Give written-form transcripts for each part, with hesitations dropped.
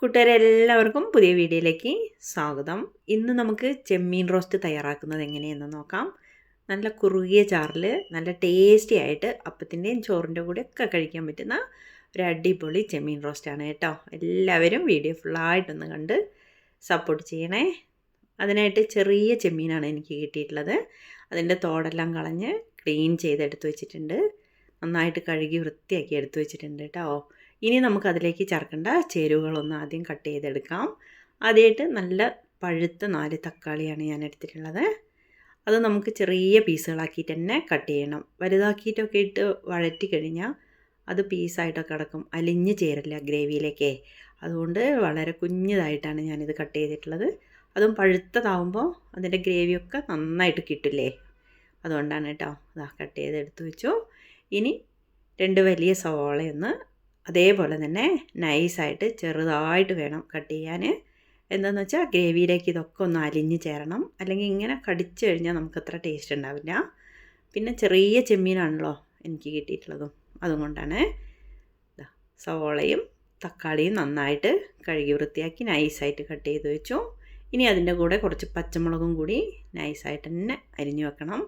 കൂട്ടുകാരെ എല്ലാവർക്കും പുതിയ വീഡിയോയിലേക്ക് സ്വാഗതം. ഇന്ന് നമുക്ക് ചെമ്മീൻ റോസ്റ്റ് തയ്യാറാക്കുന്നത് എങ്ങനെയെന്ന് നോക്കാം. നല്ല കുറുകിയ ചാറിൽ നല്ല ടേസ്റ്റി ആയിട്ട് അപ്പത്തിൻ്റെയും ചോറിൻ്റെ കൂടെയൊക്കെ കഴിക്കാൻ പറ്റുന്ന ഒരു അടിപൊളി ചെമ്മീൻ റോസ്റ്റാണ് കേട്ടോ. എല്ലാവരും വീഡിയോ ഫുള്ളായിട്ടൊന്ന് കണ്ട് സപ്പോർട്ട് ചെയ്യണേ. അതിനായിട്ട് ചെറിയ ചെമ്മീനാണ് എനിക്ക് കിട്ടിയിട്ടുള്ളത്. അതിൻ്റെ തോടെല്ലാം കളഞ്ഞ് ക്ലീൻ ചെയ്തെടുത്ത് വെച്ചിട്ടുണ്ട്. നന്നായിട്ട് കഴുകി വൃത്തിയാക്കി എടുത്ത് വെച്ചിട്ടുണ്ട് കേട്ടോ. ഇനി നമുക്കതിലേക്ക് ചേർക്കേണ്ട ചേരുവകളൊന്ന് ആദ്യം കട്ട് ചെയ്തെടുക്കാം. ആദ്യമായിട്ട് നല്ല പഴുത്ത 4 തക്കാളിയാണ് ഞാൻ എടുത്തിട്ടുള്ളത്. അത് നമുക്ക് ചെറിയ പീസുകളാക്കിയിട്ട് തന്നെ കട്ട് ചെയ്യണം. വലുതാക്കിയിട്ടൊക്കെ ഇട്ട് വഴറ്റി കഴിഞ്ഞാൽ അത് പീസായിട്ടൊക്കെ കിടക്കും, അലിഞ്ഞ് ചേരില്ല ഗ്രേവിയിലേക്കേ. അതുകൊണ്ട് വളരെ കുഞ്ഞതായിട്ടാണ് ഞാനിത് കട്ട് ചെയ്തിട്ടുള്ളത്. അതും പഴുത്തതാവുമ്പോൾ അതിൻ്റെ ഗ്രേവിയൊക്കെ നന്നായിട്ട് കിട്ടില്ലേ, അതുകൊണ്ടാണ് കേട്ടോ. ഇതാ കട്ട് ചെയ്തെടുത്ത് വെച്ചു. ഇനി 2 വലിയ സവാളയൊന്ന് അതേപോലെ തന്നെ നൈസായിട്ട് ചെറുതായിട്ട് വേണം കട്ട് ചെയ്യാൻ. എന്താണെന്ന് വെച്ചാൽ ഗ്രേവിയിലേക്ക് ഇതൊക്കെ ഒന്ന് അലിഞ്ഞ് ചേരണം, അല്ലെങ്കിൽ ഇങ്ങനെ കടിച്ചു കഴിഞ്ഞാൽ നമുക്കത്ര ടേസ്റ്റ് ഉണ്ടാവില്ല. പിന്നെ ചെറിയ ചെമ്മീനാണല്ലോ എനിക്ക് കിട്ടിയിട്ടുള്ളതും, അതുകൊണ്ടാണ്. സവാളയും തക്കാളിയും നന്നായിട്ട് കഴുകി വൃത്തിയാക്കി നൈസായിട്ട് കട്ട് ചെയ്ത് വെച്ചു. ഇനി അതിൻ്റെ കൂടെ കുറച്ച് പച്ചമുളകും കൂടി നൈസായിട്ട് തന്നെ അരിഞ്ഞു വെക്കണം.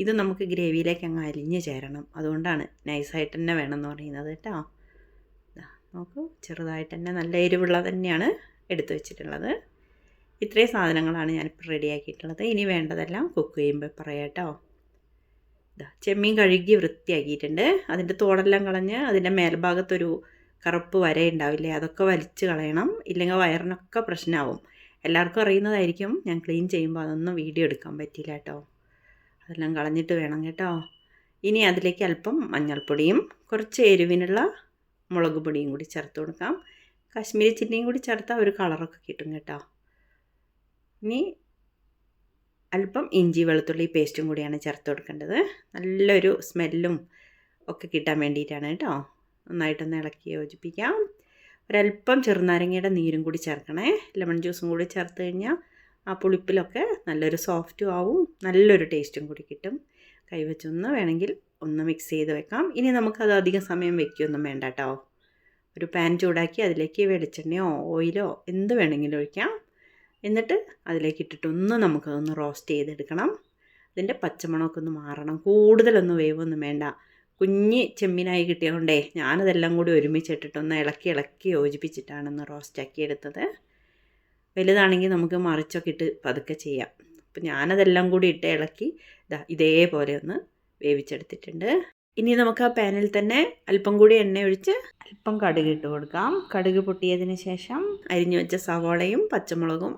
ഇത് നമുക്ക് ഗ്രേവിയിലേക്ക് അങ്ങ് അലിഞ്ഞ് ചേരണം, അതുകൊണ്ടാണ് നൈസായിട്ട് തന്നെ വേണമെന്ന് പറയുന്നത് കേട്ടോ. നോക്കൂ, ചെറുതായിട്ട് തന്നെ നല്ല എരിവുള്ള തന്നെയാണ് എടുത്തു വെച്ചിട്ടുള്ളത്. ഇത്രയും സാധനങ്ങളാണ് ഞാനിപ്പോൾ റെഡിയാക്കിയിട്ടുള്ളത്. ഇനി വേണ്ടതെല്ലാം കുക്ക് ചെയ്യുമ്പോൾ പറയാം കേട്ടോ. ചെമ്മീൻ കഴുകി വൃത്തിയാക്കിയിട്ടുണ്ട്. അതിൻ്റെ തോടെല്ലാം കളഞ്ഞ് അതിൻ്റെ മേൽഭാഗത്തൊരു കറുപ്പ് വര ഉണ്ടാവില്ലേ, അതൊക്കെ വലിച്ച് കളയണം, ഇല്ലെങ്കിൽ വയറിനൊക്കെ പ്രശ്നമാവും. എല്ലാവർക്കും അറിയുന്നതായിരിക്കും. ഞാൻ ക്ലീൻ ചെയ്യുമ്പോൾ അതൊന്നും വീഡിയോ എടുക്കാൻ പറ്റില്ല കേട്ടോ. അതെല്ലാം കളഞ്ഞിട്ട് വേണം കേട്ടോ. ഇനി അതിലേക്ക് അല്പം മഞ്ഞൾപ്പൊടിയും കുറച്ച് എരിവിനുള്ള മുളക് പൊടിയും കൂടി ചേർത്ത് കൊടുക്കാം. കാശ്മീരി ചില്ലിയും കൂടി ചേർത്താൽ ഒരു കളറൊക്കെ കിട്ടും കേട്ടോ. ഇനി അല്പം ഇഞ്ചി വെളുത്തുള്ളി പേസ്റ്റും കൂടിയാണ് ചേർത്ത് കൊടുക്കേണ്ടത്. നല്ലൊരു സ്മെല്ലും ഒക്കെ കിട്ടാൻ വേണ്ടിയിട്ടാണ് കേട്ടോ. നന്നായിട്ടൊന്ന് ഇളക്കി യോജിപ്പിക്കാം. ഒരല്പം ചെറുനാരങ്ങയുടെ നീരും കൂടി ചേർക്കണേ. ലെമൺ ജ്യൂസും കൂടി ചേർത്ത് കഴിഞ്ഞാൽ ആ പുളിപ്പിലൊക്കെ നല്ലൊരു സോഫ്റ്റും ആവും, നല്ലൊരു ടേസ്റ്റും കൂടി കിട്ടും. കൈവച്ചൊന്ന് വേണമെങ്കിൽ ഒന്ന് മിക്സ് ചെയ്ത് വെക്കാം. ഇനി നമുക്കത് അധികം സമയം വയ്ക്കുകയൊന്നും വേണ്ട കേട്ടോ. ഒരു പാൻ ചൂടാക്കി അതിലേക്ക് വെളിച്ചെണ്ണയോ ഓയിലോ എന്ത് വേണമെങ്കിലും ഒഴിക്കാം. എന്നിട്ട് അതിലേക്ക് ഇട്ടിട്ടൊന്ന് നമുക്കതൊന്ന് റോസ്റ്റ് ചെയ്തെടുക്കണം. അതിൻ്റെ പച്ചമണമൊക്കെ ഒന്ന് മാറണം. കൂടുതലൊന്നും വേവൊന്നും വേണ്ട. കുഞ്ഞ് ചെമ്മീനായി കിട്ടിയതുകൊണ്ടേ ഞാനതെല്ലാം കൂടി ഒരുമിച്ചിട്ടിട്ടൊന്ന് ഇളക്കി യോജിപ്പിച്ചിട്ടാണ് റോസ്റ്റാക്കി എടുത്തത്. വലുതാണെങ്കിൽ നമുക്ക് മറിച്ചൊക്കെ ഇട്ട് പതുക്കെ ചെയ്യാം. അപ്പോൾ ഞാനതെല്ലാം കൂടി ഇട്ട് ഇളക്കി ഇതേപോലെ ഒന്ന് വേവിച്ചെടുത്തിട്ടുണ്ട്. ഇനി നമുക്ക് ആ പാനിൽ തന്നെ അല്പം കൂടി എണ്ണ ഒഴിച്ച് അല്പം കടുക് ഇട്ട് കൊടുക്കാം. കടുക് പൊട്ടിയതിന് ശേഷം അരിഞ്ഞു വെച്ച സവാളയും പച്ചമുളകും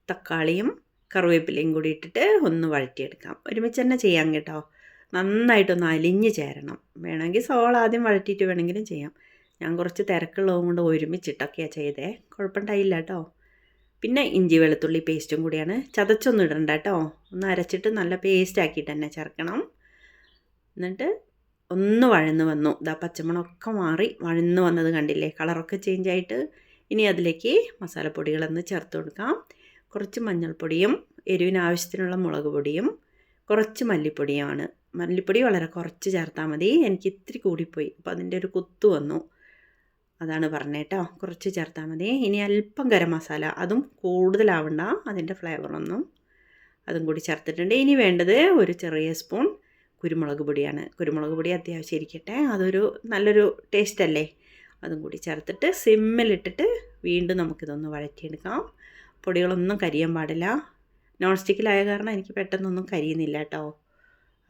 തക്കാളിയും കറിവേപ്പിലയും കൂടി ഇട്ടിട്ട് ഒന്ന് വഴറ്റിയെടുക്കാം. ഒരുമിച്ച് തന്നെ ചെയ്യാം കേട്ടോ. നന്നായിട്ടൊന്ന് അലിഞ്ഞ് ചേരണം. വേണമെങ്കിൽ സവാള ആദ്യം വഴറ്റിയിട്ട് വേണമെങ്കിലും ചെയ്യാം. ഞാൻ കുറച്ച് തിരക്കുള്ളത് കൊണ്ട് ഒരുമിച്ചിട്ടൊക്കെയാണ് ചെയ്തേ, കുഴപ്പമുണ്ടായില്ല കേട്ടോ. പിന്നെ ഇഞ്ചി വെളുത്തുള്ളി പേസ്റ്റും കൂടിയാണ്. ചതച്ചൊന്നും ഇടണ്ട കേട്ടോ. ഒന്ന് അരച്ചിട്ട് നല്ല പേസ്റ്റ് ആക്കിയിട്ട് തന്നെ ചേർക്കണം. എന്നിട്ട് ഒന്ന് വഴന്ന് വന്നു. പച്ചമണമൊക്കെ മാറി വഴന്ന് വന്നത് കണ്ടില്ലേ, കളറൊക്കെ ചേഞ്ച് ആയിട്ട്. ഇനി അതിലേക്ക് മസാലപ്പൊടികളൊന്ന് ചേർത്ത് കൊടുക്കാം. കുറച്ച് മഞ്ഞൾപ്പൊടിയും എരിവിന് ആവശ്യത്തിനുള്ള മുളക് പൊടിയും കുറച്ച് മല്ലിപ്പൊടിയുമാണ്. മല്ലിപ്പൊടി വളരെ കുറച്ച് ചേർത്താൽ മതി. എനിക്ക് ഇത്തിരി കൂടിപ്പോയി, അപ്പോൾ അതിൻ്റെ ഒരു കുത്തു വന്നു, അതാണ് പറഞ്ഞേട്ടോ. കുറച്ച് ചേർത്താൽ മതി. ഇനി അല്പം ഗരം മസാല, അതും കൂടുതലാവണ്ട, അതിൻ്റെ ഫ്ലേവറൊന്നും, അതും കൂടി ചേർത്തിട്ടുണ്ട്. ഇനി വേണ്ടത് ഒരു ചെറിയ സ്പൂൺ കുരുമുളക് പൊടിയാണ്. കുരുമുളക് പൊടി അത്യാവശ്യം ഇരിക്കട്ടെ, അതൊരു നല്ലൊരു ടേസ്റ്റ് അല്ലേ. അതും കൂടി ചേർത്തിട്ട് സിമ്മിലിട്ടിട്ട് വീണ്ടും നമുക്കിതൊന്ന് വഴറ്റിയെടുക്കാം. പൊടികളൊന്നും കരിയാൻ പാടില്ല. നോൺ സ്റ്റിക്കിലായ കാരണം എനിക്ക് പെട്ടെന്നൊന്നും കരിയുന്നില്ല കേട്ടോ.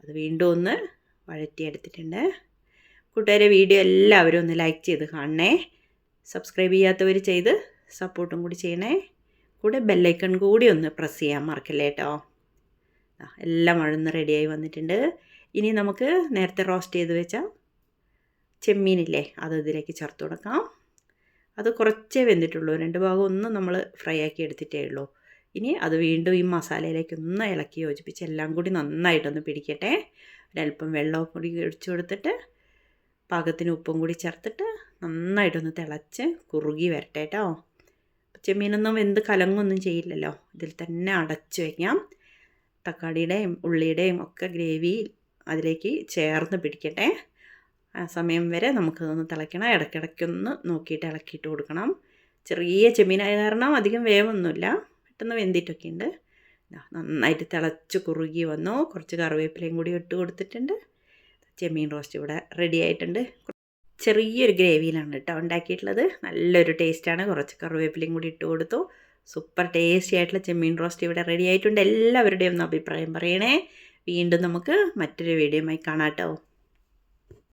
അത് വീണ്ടും ഒന്ന് വഴറ്റിയെടുത്തിട്ടുണ്ട്. കൂട്ടുകാരെ, വീഡിയോ എല്ലാവരും ഒന്ന് ലൈക്ക് ചെയ്ത് കാണണേ. സബ്സ്ക്രൈബ് ചെയ്യാത്തവർ ചെയ്ത് സപ്പോർട്ടും കൂടി ചെയ്യണേ. കൂടെ ബെല്ലൈക്കൺ കൂടി ഒന്ന് പ്രസ് ചെയ്യാൻ മറക്കല്ലേ കേട്ടോ. എല്ലാം വഴന്ന് റെഡിയായി വന്നിട്ടുണ്ട്. ഇനി നമുക്ക് നേരത്തെ റോസ്റ്റ് ചെയ്ത് വെച്ച ചെമ്മീനില്ലേ, അത് ഇതിലേക്ക് ചേർത്ത് കൊടുക്കാം. അത് കുറച്ചേ വെന്തിട്ടുള്ളൂ, 2 ഭാഗം ഒന്നും നമ്മൾ ഫ്രൈ ആക്കി എടുത്തിട്ടേ ഉള്ളൂ. ഇനി അത് വീണ്ടും ഈ മസാലയിലേക്ക് ഒന്ന് ഇളക്കി യോജിപ്പിച്ച് എല്ലാം കൂടി നന്നായിട്ടൊന്ന് പിടിക്കട്ടെ. ഒരല്പം വെള്ളം കൂടി ഒഴിച്ചു കൊടുത്തിട്ട് പാകത്തിന് ഉപ്പും കൂടി ചേർത്തിട്ട് നന്നായിട്ടൊന്ന് തിളച്ച് കുറുകി വരട്ടെ കേട്ടോ. ചെമ്മീനൊന്നും വെന്ത് കലങ്ങൊന്നും ചെയ്യില്ലല്ലോ, ഇതിൽ തന്നെ അടച്ചു വയ്ക്കാം. തക്കാളിയുടെയും ഉള്ളിയുടെയും ഒക്കെ ഗ്രേവി അതിലേക്ക് ചേർന്ന് പിടിക്കട്ടെ. ആ സമയം വരെ നമുക്കതൊന്ന് തിളയ്ക്കണം. ഇടയ്ക്കിടയ്ക്കൊന്ന് നോക്കിയിട്ട് ഇളക്കിയിട്ട് കൊടുക്കണം. ചെറിയ ചെമ്മീനായ കാരണം അധികം വേവൊന്നുമില്ല, പെട്ടെന്ന് വെന്തിട്ടൊക്കെ ഉണ്ട്. നന്നായിട്ട് തിളച്ച് കുറുകി വന്നു. കുറച്ച് കറിവേപ്പിലയും കൂടി ഇട്ട് കൊടുത്തിട്ടുണ്ട്. ചെമ്മീൻ റോസ്റ്റ് ഇവിടെ റെഡി ആയിട്ടുണ്ട്. ചെറിയൊരു ഗ്രേവിയിലാണ് കേട്ടോ ഉണ്ടാക്കിയിട്ടുള്ളത്. നല്ലൊരു ടേസ്റ്റാണ്. കുറച്ച് കറിവേപ്പിലയും കൂടി ഇട്ട് കൊടുത്തു. സൂപ്പർ ടേസ്റ്റി ആയിട്ടുള്ള ചെമ്മീൻ റോസ്റ്റ് ഇവിടെ റെഡി ആയിട്ടുണ്ട്. എല്ലാവരുടെയും ഒന്ന് അഭിപ്രായം പറയണേ. വീണ്ടും നമുക്ക് മറ്റൊരു വീഡിയോയുമായി കാണാം കേട്ടോ.